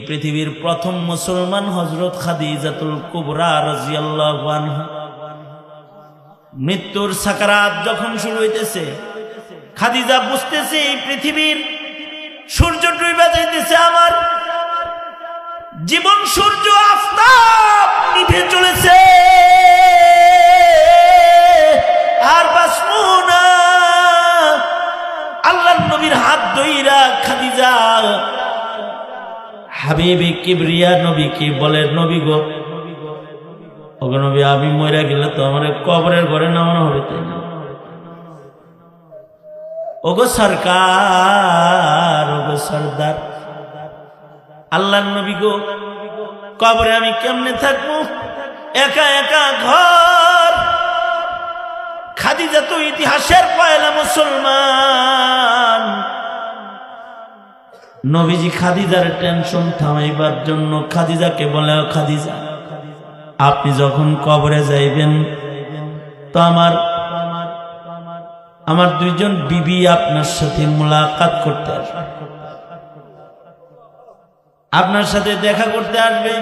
পৃথিবীর প্রথম মুসলমান হযরত খাদিজাতুল কুবরা রাদিয়াল্লাহু আনহা মৃত্যুর সাকারাত যখন শুরু হইতেছে, খাদিজা বুঝতেছে এই পৃথিবীর সূর্য ডুবে যাইতেছে, আমার জীবন সূর্য আফতাব নিভে চলেছে, আর বাঁচবো না। আল্লাহর নবীর হাত ধইরা খাদিজা হাবিবে কিবরিয়া নবীকে বলে, নবী গো, ওগো নবী, আমি মরে গেলে তো আমার কবরের ঘরে নামানো হবে, তাই না? ওগো সরকার, ওগো সরদার, আল্লাহর নবী গো, কবরে আমি কেমনে থাকবো? একা একা ঘর। খাদিজা তো ইতিহাসের পয়লা মুসলমান। নবীজি খাদিজার টেনশন থামাইবার জন্য খাদিজাকে বলে, খাদিজা, আপনি যখন কবরে যাইবেন তো আমার দুইজন বিবি আপনার সাথে মুলাকাত করতে আসবে, আপনার সাথে দেখা করতে আসবে।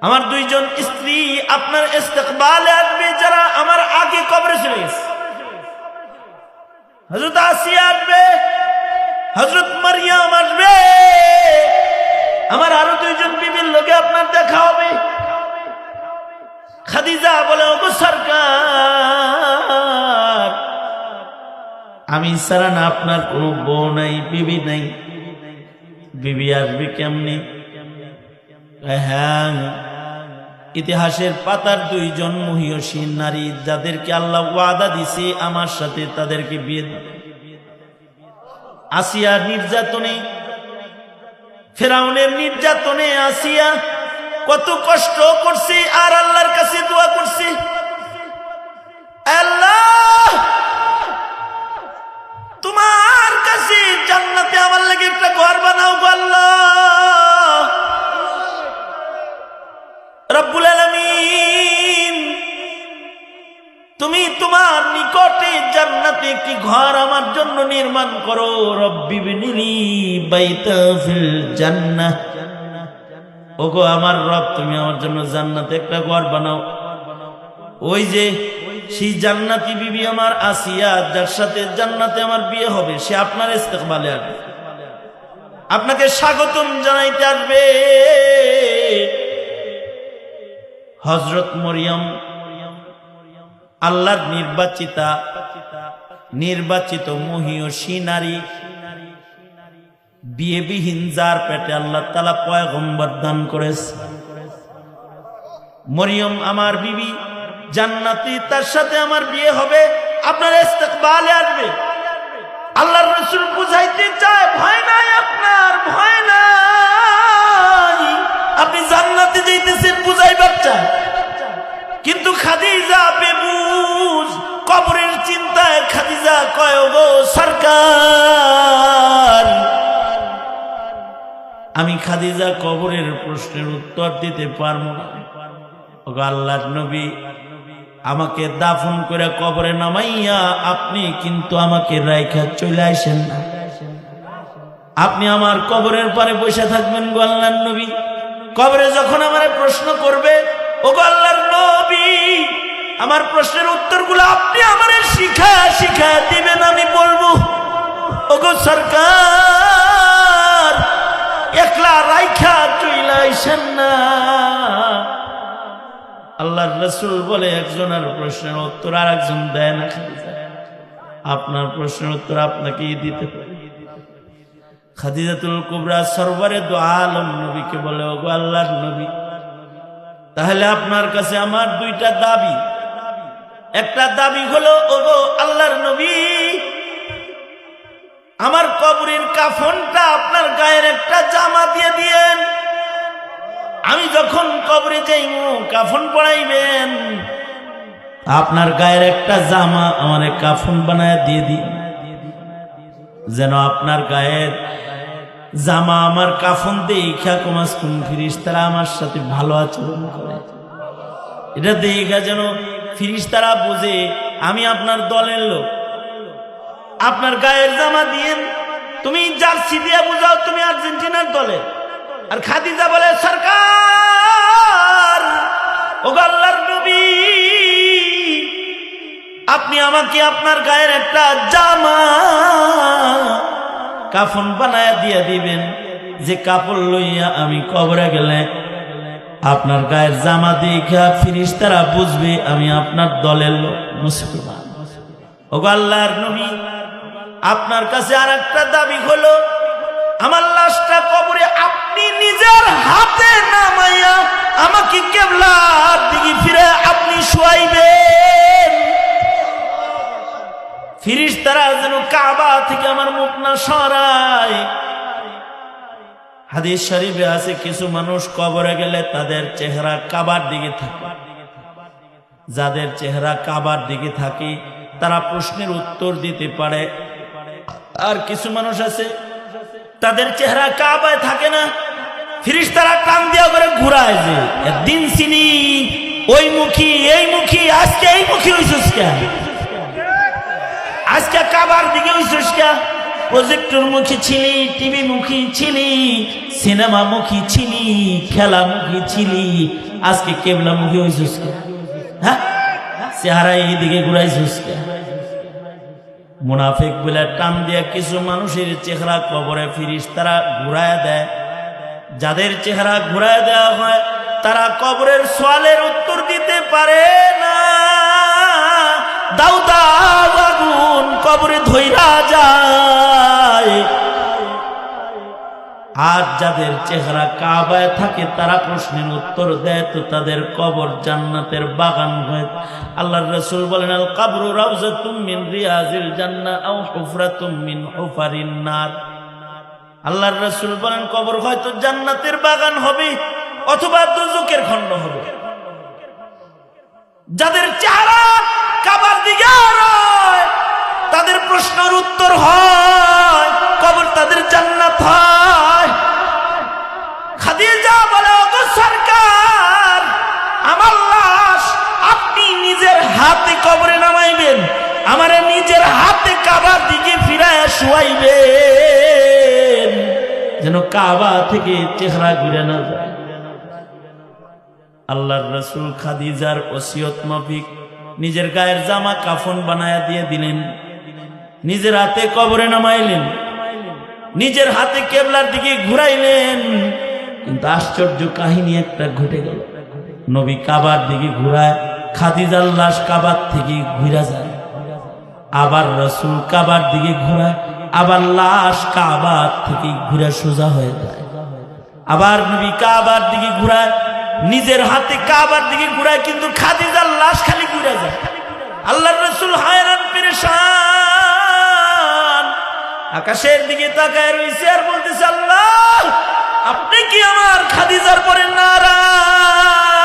আমার দুইজন স্ত্রী আপনার ইস্তেকবালে আসবে, যারা আমার আগে কবরে চলে গেছে। হযরত আসিয়া আসবে, হযরত মারিয়াম আসবে, আমার আরো দুইজন বিবির লোকে আপনার দেখা হবে। খাদিজা বলে, ওগো সরকার, আমি ছাড়া না আপনার কোনো বউ নাই, বিবি নাই, বিবি আসবে কেমনি? হ্যাঁ, ইতিহাসের পাতার দুইজন মহিয়সী নারী, যাদেরকে আল্লাহ ওয়াদা দিছে আমার সাথে, তাদেরকে বিয়ে দেবে। আসিয়া নির্যাতনে, ফেরাউনের নির্যাতনে আসিয়া কত কষ্ট করছে, আর আল্লাহর কাছে দোয়া করছে, আল্লাহ তোমার কাছে জান্নাতে আমার লাগে একটা ঘর বানাও গো আল্লাহ। রব্বুল আলামিন, তুমি তোমার নিকটে জান্নাতে একটি ঘর আমার জন্য নির্মাণ করো। রব্বি বিনিলি বাইতা ফিল জান্নাহ, ওগো আমার রব, তুমি আমার জন্য জান্নাতে একটা ঘর বানাও। ওই যে সেই জান্নাতি বিবি আমার আসিয়া, যার সাথে জান্নাতে আমার বিয়ে হবে, সে আপনার ইস্তেকবালে আসবে, আপনাকে স্বাগতম জানাইতে আসবে। হযরত মরিয়ম আল্লাহর নির্বাচিত মহিয়সী নারী, বিয়েবিহীন, যার পেটে আল্লাহ তাআলা পয়গম্বর দান করেছে। মরিয়ম আমার বিবি জান্নাতি, তার সাথে আমার বিয়ে হবে, আপনার ইস্তেকবালে আসবে। আল্লাহর রাসূল বুঝাইতে চায়, ভয় নাই আপনার, ভয় নাই, আপনি জান্নাতে যাইতেছেন, বুঝাইবার চায়। কিন্তু খাদিজা বেবুঝ, কবরের চিন্তায় খাদিজা কয়, ওগো সরকার, আমি খাদিজা কবরের প্রশ্নের উত্তর দিতে পারবো না। ওগো আল্লাহর নবী, আমাকে দাফন করে কবরে নামাইয়া আপনি কিন্তু আমাকে রাইখা চলে আসেন না, আপনি আমার কবরের পারে বসে থাকবেন গো আল্লাহর নবী। কবরে যখন আমারে প্রশ্ন করবে, ওগো আল্লাহর নবী, আমার প্রশ্নের উত্তরগুলো আপনি আমারে শিখা দিবেন, আমি বলবো, ওগো সরকার, একলা রাইখা চলে আসেন না। আল্লাহর রাসূল বলে, একজনের প্রশ্নের উত্তর আর একজন দেয় না, আপনার প্রশ্নের উত্তর আপনাকেই দিতে পারে। খাদিজাতুল কুবরা সরওয়ারে দু আলম নবীকে বলে, ওগো আল্লাহর নবী, তাহলে আপনার কাছে আমার দুইটা দাবি। একটা দাবি হলো, ওগো আল্লাহর নবী, আমার কবরের কাফনটা আপনার গায়ের একটা জামা দিয়ে দিয়েন, আমি যখন কবরে যাইব কাফন পরাইবেন, আপনার গায়ের একটা জামা আমার কাফন বানায় দিয়ে দিন, যেন আপনার গায়ের জামা আমার কাফন দেখা কমাস কোন ফিরিস্তারা আমার সাথে ভালো আচরণ করে। এটা দেখা যেন ফিরিস্তারা বুঝে আমি আপনার দলের লোক। আপনার গায়ের জামা দিয়েন, তুমি জার্সি দিয়ে বুঝাও তুমি আর্জেন্টিনার দলের, আর খাদিজা বলে সরকার ও আল্লাহর নবী, আপনি আমাকে আপনার গায়ের একটা জামা কাফন বানায়া দিয়ে দিবেন, যে কাপড় লইয়া আমি কবরে গেলে আপনার গায়ের জামা দেখা ফেরেশতারা বুঝবে আমি আপনার দলের লোক, মুসলমান। ও আল্লাহর নবী, আপনার কাছে আর একটা দাবি হলো, আমার লাশটা কবরে আপনি নিজের হাতে নামাইয়া আমাকে কিবলার দিকে ফিরে আপনি শুয়াইবেন, ফেরেশতারা যেন কাবা থেকে আমার মুখ না সরায়। হাদিস শরীফে আছে কিছু মানুষ কবরে গেলে তাদের চেহারা কাবার দিকে থাকে, যাদের চেহারা কাবার দিকে থাকে তারা প্রশ্নের উত্তর দিতে পারে। আর কিছু মানুষ আছে তাদের চেহারা কাবায় থাকে না, ফেরেশতারা টান দিয়া করে ঘুরায়, যে একদিন চিনি ওই মুখী এই মুখী, আজকে এই মুখী হইছিস কেন, আজকে কাবার দিকে হইছিস কেন, প্রজেক্টর মুখী ছিলি, টিভি মুখী ছিলি, সিনেমা মুখী ছিলি, খেলা মুখী ছিলি, আজকে কেবলা মুখী হইছিস কেন, হ্যাঁ চেহারা এইদিকে ঘুরাইছিস কেন। মুনাফিক বলে টান দিয়া কিছু মানুষের চেহারা কবরে ফেরেশতারা ঘুরায় দেয়। যাদের চেহারা ঘুরায় দেওয়া হয় তারা কবরের সওয়ালের উত্তর দিতে পারে না, দাউ দাউ আগুন কবরে ধইরা যায়। আর যাদের চেহারা কাবায় থাকে তারা প্রশ্নের উত্তর দেয়, তো তাদের কবর জান্নাতের বাগান হয়। আল্লাহর রাসূল বলেন, আল কবরু রাউযাতুম মিন রিয়াজিল জান্নাহ আও হুফরাতুম মিন হুফারিন নার। আল্লাহর রাসূল বলেন, কবর হয়তো জান্নাতের বাগান হবে অথবা দোজখের খণ্ড হবে। যাদের চেহারা কাবার দিকে হয় তাদের প্রশ্নের উত্তর হয়, কবর তাদের জান্নাত হয়। খাদিজা বলে, ওগো সরকার, আমার লাশ আপনি নিজের হাতে কবরে নামাইবেন, আমারে নিজের হাতে কাবার দিকে ফিরায়া শুয়াইবেন, যেন কাবা থেকে চেহারা ঘুরে না যায়। আল্লাহর রাসূল খাদিজার ওসিয়ত মাফিক নিজের গায়ের জামা কাফন বানায়া দিয়ে দিলেন, নিজের হাতে কবরে নামাইলেন, নিজের হাতে কেবলার দিকে ঘুরাইলেন। কিন্তু আশ্চর্য কাহিনী একটা ঘটে গেল, নবী কাবার দিকে ঘুরায়, খাদিজার লাশ কাবার থেকে ঘুরা যায়, আবার রাসূল কাবার দিকে ঘুরায়, আবার লাশ কাবার থেকে ঘুরে সোজা হয়ে যায়। আবার নবী কাবার দিকে ঘুরায়, নিজের হাতে কাবার দিকে ঘুরায়, কিন্তু খাদিজার লাশ খালি ঘুরে যায়। আল্লাহর রাসূল হায়রান পেরেশান, আকাশের দিকে তাকায় রইছে আর বলতেছে, আল্লাহ আপনি কি আমার খাদিজার পরে নারাজ?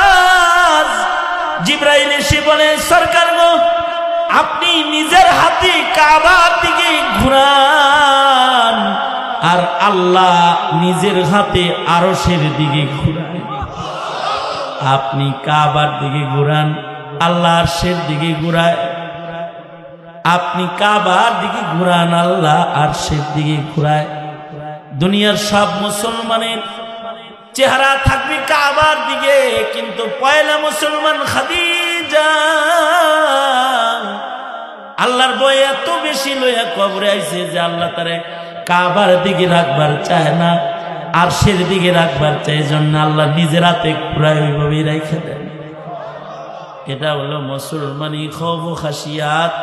জিবরাইল এসে বলে, সরকার গো, আপনি নিজের হাতে কাবার দিকে ঘুরান আর আল্লাহ নিজের হাতে আরশের দিকে ঘুরান। আপনি কাবার দিকে ঘুরান, আল্লাহ আরশের দিকে ঘুরায়। আপনি কাবার দিকে ঘুরান, আল্লাহ আরশের দিকে ঘুরায়। দুনিয়ার সব মুসলমানের চেহারা থাকবে কাবার দিকে, কিন্তু পয়লা মুসলমান খাদিজা আল্লাহর ভয় এত বেশি লইয়া কবরে আইছে যে আল্লাহ তারে কাবার দিকে রাখবার চায় না, আরশের দিকে রাখবার চায়, জন্য আল্লাহ নিজের হাতে ঘুরায় ওইভাবেই রাইখা দেন। এটা হলো মুসলমানি খৌফ ও খাসিয়াত।